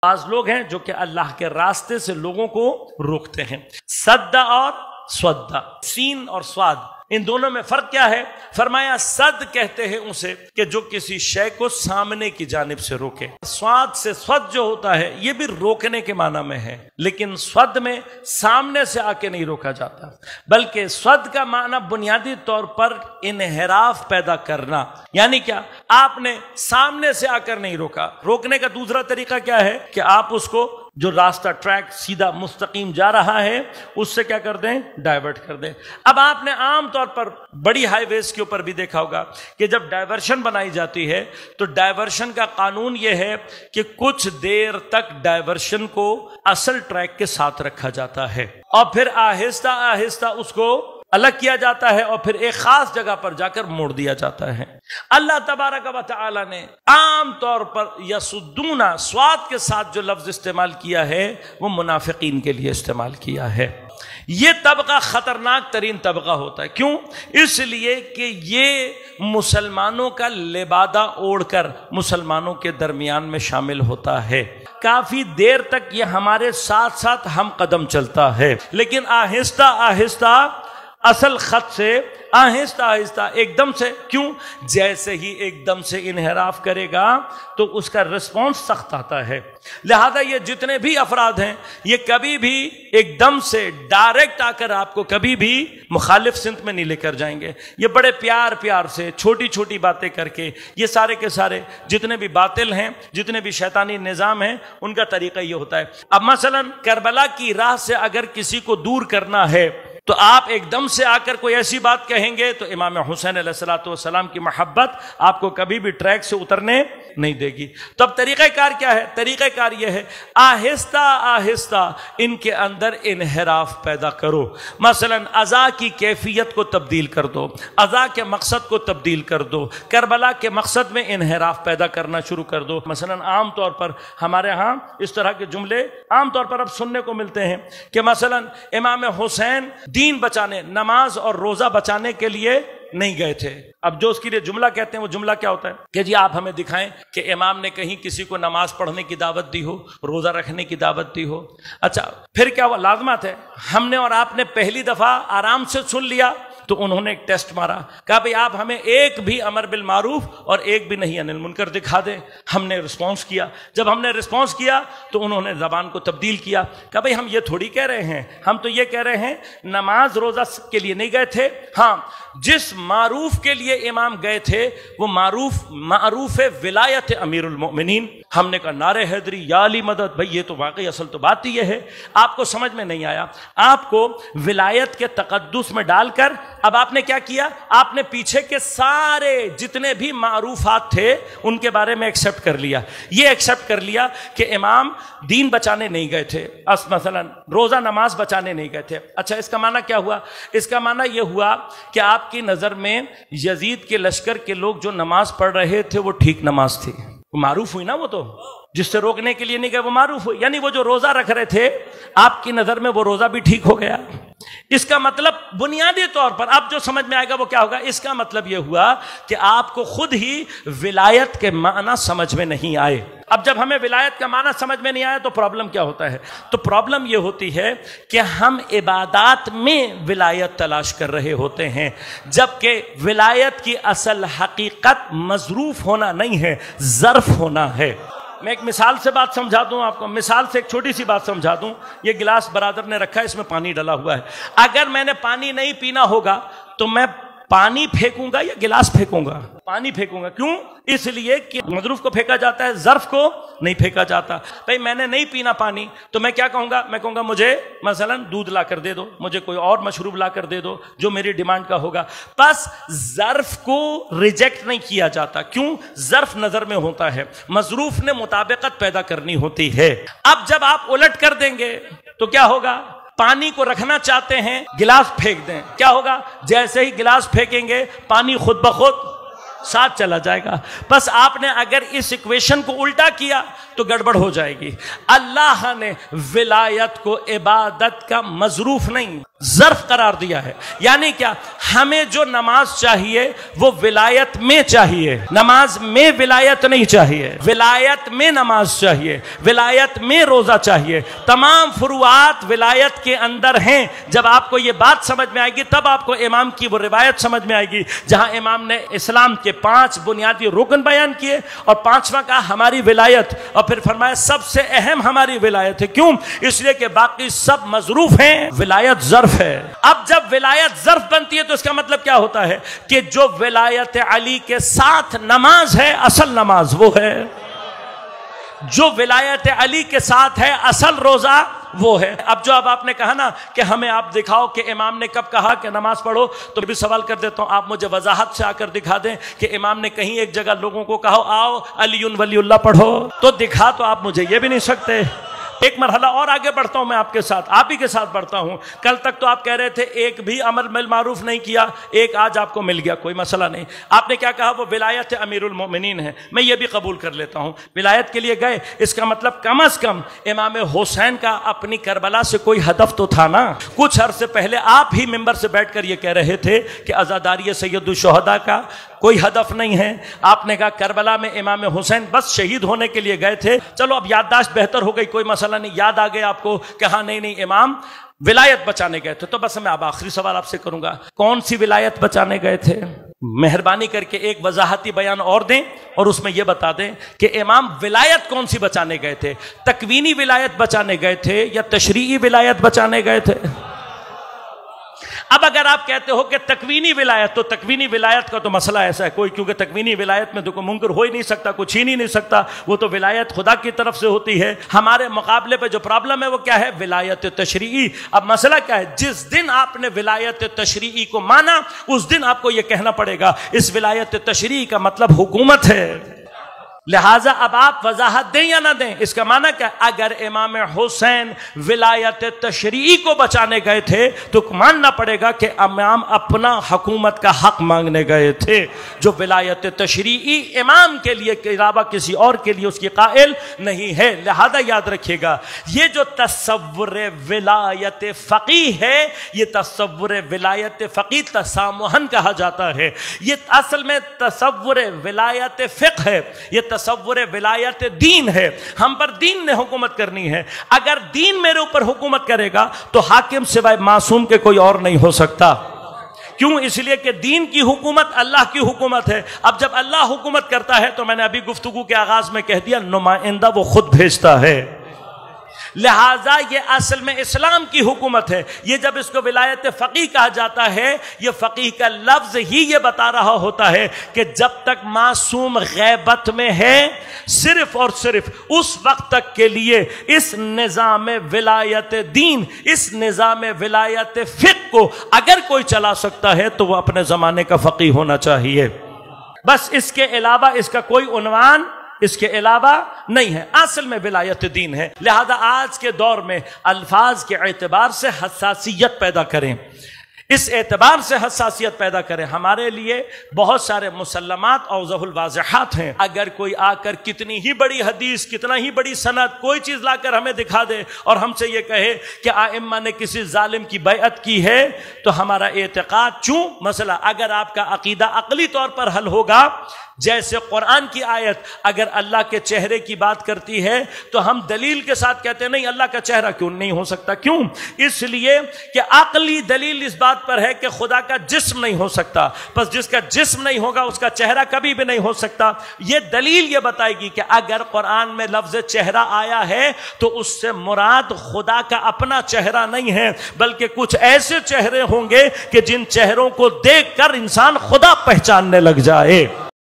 بعض لوگ ہیں جو کہ اللہ کے راستے سے لوگوں کو روکتے ہیں. سد اور سودا، سین اور سواد، ان دونوں میں فرق کیا ہے؟ فرمایا صد کہتے ہیں اسے کہ جو کسی شے کو سامنے کی جانب سے روکے. سواد سے سود جو ہوتا ہے یہ بھی روکنے کے معنی میں ہے، لیکن سود میں سامنے سے آ کے نہیں روکا جاتا، بلکہ سود کا معنی بنیادی طور پر انحراف پیدا کرنا. یعنی کیا؟ آپ نے سامنے سے آ کر نہیں روکا. روکنے کا دوسرا طریقہ کیا ہے کہ آپ اس کو جو راستہ ٹریک سیدھا مستقیم جا رہا ہے اس سے کیا کر دیں؟ ڈائیورٹ کر دیں. اب آپ نے عام طور پر بڑی ہائی ویز کے اوپر بھی دیکھا ہوگا کہ جب ڈائیورشن بنائی جاتی ہے تو ڈائیورشن کا قانون یہ ہے کہ کچھ دیر تک ڈائیورشن کو اصل ٹریک کے ساتھ رکھا جاتا ہے اور پھر آہستہ آہستہ اس کو الگ کیا جاتا ہے اور پھر ایک خاص جگہ پر جا کر موڑ دیا جاتا ہے. اللہ تبارک و تعالی نے عام طور پر یسدون سواد کے ساتھ جو لفظ استعمال کیا ہے وہ منافقین کے لیے استعمال کیا ہے. یہ طبقہ خطرناک ترین طبقہ ہوتا ہے. کیوں؟ اس لیے کہ یہ مسلمانوں کا لبادہ اوڑھ کر مسلمانوں کے درمیان میں شامل ہوتا ہے. کافی دیر تک یہ ہمارے ساتھ ساتھ ہم قدم چلتا ہے، لیکن آہستہ آہستہ اصل خط سے آہستہ آہستہ ایک دم سے، کیوں؟ جیسے ہی ایک دم سے انحراف کرے گا تو اس کا رسپانس سخت آتا ہے. لہذا یہ جتنے بھی افراد ہیں یہ کبھی بھی ایک دم سے ڈائریکٹ آ کر آپ کو کبھی بھی مخالف سمت میں نہیں لے کر جائیں گے. یہ بڑے پیار پیار سے چھوٹی چھوٹی باتیں کر کے یہ سارے کے سارے جتنے بھی باطل ہیں، جتنے بھی شیطانی نظام ہیں، ان کا طریقہ یہ ہوتا ہے. اب مثلا کربلا کی راہ سے اگر کسی کو دور کرنا ہے تو آپ ایک دم سے آ کر کوئی ایسی بات کہیں گے تو امام حسین علیہ السلام کی محبت آپ کو کبھی بھی ٹریک سے اترنے نہیں دے گی. تو اب طریقہ کار کیا ہے؟ طریقہ کار یہ ہے آہستہ آہستہ ان کے اندر انحراف پیدا کرو. مثلا عزا کی کیفیت کو تبدیل کر دو، عزا کے مقصد کو تبدیل کر دو، کربلا کے مقصد میں انحراف پیدا کرنا شروع کر دو. مثلا عام طور پر ہمارے ہاں اس طرح کے جملے عام طور پر اب سننے کو ملتے ہیں کہ مثلا امام حسین دین بچانے، نماز اور روزہ بچانے کے لیے نہیں گئے تھے. اب جو اس کے لیے جملہ کہتے ہیں وہ جملہ کیا ہوتا ہے کہ جی آپ ہمیں دکھائیں کہ امام نے کہیں کسی کو نماز پڑھنے کی دعوت دی ہو، روزہ رکھنے کی دعوت دی ہو. اچھا پھر کیا ہوا؟ لازمات ہے. ہم نے اور آپ نے پہلی دفعہ آرام سے سن لیا تو انہوں نے ایک ٹیسٹ مارا، کہا بھئی آپ ہمیں ایک بھی امر بالمعروف اور ایک بھی نہیں عن المنکر دکھا دیں. ہم نے رسپانس کیا. جب ہم نے رسپانس کیا تو انہوں نے زبان کو تبدیل کیا، کہا بھئی ہم یہ تھوڑی کہہ رہے ہیں، ہم تو یہ کہہ رہے ہیں نماز روزہ کے لیے نہیں گئے تھے، ہاں جس معروف کے لیے امام گئے تھے وہ معروف ولایت امیر المؤمنین. ہم نے کہا نعرہ حیدری یا علی مدد. بھئی یہ تو واقعی اصل تو بات ہی یہ ہے، آپ کو سمجھ میں نہیں آیا. آپ کو ولایت کے تقدس میں ڈال کر اب آپ نے کیا کیا؟ آپ نے پیچھے کے سارے جتنے بھی معروفات تھے ان کے بارے میں ایکسپٹ کر لیا. یہ ایکسپٹ کر لیا کہ امام دین بچانے نہیں گئے تھے، مثلا روزہ نماز بچانے نہیں گئے تھے. اچھا اس کا معنی کیا ہوا؟ اس کا معنی یہ ہوا کہ آپ کی نظر میں یزید کے لشکر کے لوگ جو نماز پڑھ رہے تھے وہ ٹھیک نماز تھی. معروف ہوئی نا، وہ تو جس سے روکنے کے لیے نہیں گئے وہ معروف ہوئی. یعنی وہ جو روزہ رکھ رہے تھے آپ کی نظر میں وہ روزہ بھی ٹھیک ہو گیا. اس کا مطلب بنیادی طور پر اب جو سمجھ میں آئے گا وہ کیا ہوگا؟ اس کا مطلب یہ ہوا کہ آپ کو خود ہی ولایت کے معنی سمجھ میں نہیں آئے. اب جب ہمیں ولایت کا معنی سمجھ میں نہیں آیا تو پرابلم کیا ہوتا ہے؟ تو پرابلم یہ ہوتی ہے کہ ہم عبادات میں ولایت تلاش کر رہے ہوتے ہیں، جبکہ ولایت کی اصل حقیقت مظروف ہونا نہیں ہے، ظرف ہونا ہے. میں ایک مثال سے بات سمجھا دوں آپ کو. مثال سے ایک چھوٹی سی بات سمجھا دوں. یہ گلاس برادر نے رکھا ہے، اس میں پانی ڈلا ہوا ہے. اگر میں نے پانی نہیں پینا ہوگا تو میں پانی پھینکوں گا یا گلاس پھینکوں گا؟ پانی پھینکوں گا. کیوں؟ اس لیے کہ مظروف کو پھینکا جاتا ہے، ظرف کو نہیں پھینکا جاتا. بھئی میں نے نہیں پینا پانی تو میں کیا کہوں گا؟ میں کہوں گا مجھے مثلا دودھ لا کر دے دو، مجھے کوئی اور مشروب لا کر دے دو جو میری ڈیمانڈ کا ہوگا. بس ظرف کو ریجیکٹ نہیں کیا جاتا. کیوں؟ ظرف نظر میں ہوتا ہے، مظروف نے مطابقت پیدا کرنی ہوتی ہے. اب جب آپ الٹ کر دیں گے تو کیا ہوگا؟ پانی کو رکھنا چاہتے ہیں، گلاس پھینک دیں، کیا ہوگا؟ جیسے ہی گلاس پھینکیں گے پانی خود بخود ساتھ چلا جائے گا. بس آپ نے اگر اس ایکویشن کو الٹا کیا تو گڑبڑ ہو جائے گی. اللہ نے ولایت کو عبادت کا مظروف نہیں ظرف قرار دیا ہے. یعنی کیا؟ ہمیں جو نماز چاہیے وہ ولایت میں چاہیے، نماز میں ولایت نہیں چاہیے، ولایت میں نماز چاہیے، ولایت میں روزہ چاہیے. تمام فروعات ولایت کے اندر ہیں. جب آپ کو یہ بات سمجھ میں آئے گی تب آپ کو امام کی وہ روایت سمجھ میں آئے گی جہاں امام نے اسلام کے 5 بنیادی رکن بیان کیے اور 5واں کہا ہماری ولایت، اور پھر فرمایا سب سے اہم ہماری ولایت ہے. کیوں؟ اس لیے کہ باقی سب مظروف ہیں، ولایت ظرف ہے. اب جب ولایت ظرف بنتی ہے تو اس کا مطلب کیا ہوتا ہے کہ جو ولایت علی کے ساتھ نماز ہے اصل نماز وہ ہے، جو ولایت علی کے ساتھ ہے اصل روزہ وہ ہے. اب آپ نے کہا نا کہ ہمیں آپ دکھاؤ کہ امام نے کب کہا کہ نماز پڑھو، تو بھی سوال کر دیتا ہوں، آپ مجھے وضاحت سے آ کر دکھا دیں کہ امام نے کہیں ایک جگہ لوگوں کو کہا آؤ علی ولی اللہ پڑھو، تو دکھا تو آپ مجھے یہ بھی نہیں سکتے. ایک مرحلہ اور آگے بڑھتا ہوں میں آپ کے ساتھ، آپ ہی کے ساتھ بڑھتا ہوں. کل تک تو آپ کہہ رہے تھے ایک بھی امر بالمعروف نہیں کیا، ایک آج آپ کو مل گیا، کوئی مسئلہ نہیں. آپ نے کیا کہا؟ وہ ولایت امیر المومنین ہے. میں یہ بھی قبول کر لیتا ہوں، ولایت کے لیے گئے، اس کا مطلب کم از کم امام حسین کا اپنی کربلا سے کوئی ہدف تو تھا نا. کچھ عرصے پہلے آپ ہی ممبر سے بیٹھ کر یہ کہہ رہے تھے کہ عزاداری سید الشہداء کا کوئی ہدف نہیں ہے. آپ نے کہا کربلا میں امام حسین بس شہید ہونے کے لیے گئے تھے. چلو اب یادداشت بہتر ہو گئی، کوئی مسئلہ نہیں، یاد آ گیا آپ کو کہ ہاں نہیں امام ولایت بچانے گئے تھے. تو بس میں اب آخری سوال آپ سے کروں گا، کون سی ولایت بچانے گئے تھے؟ مہربانی کر کے ایک وضاحتی بیان اور دیں اور اس میں یہ بتا دیں کہ امام ولایت کون سی بچانے گئے تھے؟ تکوینی ولایت بچانے گئے تھے یا تشریعی ولایت بچانے گئے تھے؟ اب اگر آپ کہتے ہو کہ تکوینی ولایت، تو تکوینی ولایت کا تو مسئلہ ایسا ہے کوئی، کیونکہ تکوینی ولایت میں تو کوئی منکر ہو ہی نہیں سکتا، کوئی چھین ہی نہیں سکتا، وہ تو ولایت خدا کی طرف سے ہوتی ہے. ہمارے مقابلے پہ جو پرابلم ہے وہ کیا ہے؟ ولایت تشریعی. اب مسئلہ کیا ہے؟ جس دن آپ نے ولایت تشریعی کو مانا اس دن آپ کو یہ کہنا پڑے گا اس ولایت تشریعی کا مطلب حکومت ہے. لہٰذا اب آپ وضاحت دیں یا نہ دیں، اس کا معنی کیا؟ اگر امام حسین ولایت تشریعی کو بچانے گئے تھے تو ماننا پڑے گا کہ امام اپنا حکومت کا حق مانگنے گئے تھے، جو ولایت تشریعی امام کے لیے کے علاوہ کسی اور کے لیے اس کی قائل نہیں ہے. لہذا یاد رکھیے گا یہ جو تصور ولایت فقیہ ہے، یہ تصور ولایت فقیہ تسامحاً کہا جاتا ہے. یہ اصل میں تصور ولایت فقہ ہے، یہ تصور ولایت دین ہے. ہم پر دین نے حکومت کرنی ہے. اگر دین میرے اوپر حکومت کرے گا تو حاکم سوائے معصوم کے کوئی اور نہیں ہو سکتا. کیوں؟ اس لیے کہ دین کی حکومت اللہ کی حکومت ہے. اب جب اللہ حکومت کرتا ہے تو میں نے ابھی گفتگو کے آغاز میں کہہ دیا نمائندہ وہ خود بھیجتا ہے. لہٰذا یہ اصل میں اسلام کی حکومت ہے. یہ جب اس کو ولایت فقیہ کہا جاتا ہے، یہ فقیہ کا لفظ ہی یہ بتا رہا ہوتا ہے کہ جب تک معصوم غیبت میں ہے صرف اور صرف اس وقت تک کے لیے اس نظام ولایت دین، اس نظام ولایت فقہ کو اگر کوئی چلا سکتا ہے تو وہ اپنے زمانے کا فقیہ ہونا چاہیے. بس اس کے علاوہ اس کا کوئی عنوان اس کے علاوہ نہیں ہے. اصل میں ولایت دین ہے. لہذا آج کے دور میں الفاظ کے اعتبار سے حساسیت پیدا کریں، اس اعتبار سے حساسیت پیدا کریں. ہمارے لیے بہت سارے مسلمات اوضح الواضحات ہیں. اگر کوئی آ کر کتنی ہی بڑی حدیث، کتنا ہی بڑی سند، کوئی چیز لا کر ہمیں دکھا دے اور ہم سے یہ کہے کہ ائمہ نے کسی ظالم کی بیعت کی ہے، تو ہمارا اعتقاد چوں مسئلہ اگر آپ کا عقیدہ عقلی طور پر حل ہوگا، جیسے قرآن کی آیت اگر اللہ کے چہرے کی بات کرتی ہے تو ہم دلیل کے ساتھ کہتے ہیں نہیں اللہ کا چہرہ کیوں نہیں ہو سکتا. کیوں؟ اس لیے کہ عقلی دلیل اس بات پر ہے کہ خدا کا جسم نہیں ہو سکتا، پس جس کا جسم نہیں ہوگا اس کا چہرہ کبھی بھی نہیں ہو سکتا. یہ دلیل یہ بتائے گی کہ اگر قرآن میں لفظ چہرہ آیا ہے تو اس سے مراد خدا کا اپنا چہرہ نہیں ہے، بلکہ کچھ ایسے چہرے ہوں گے کہ جن چہروں کو دیکھ کر انسان خدا پہچاننے لگ جائے.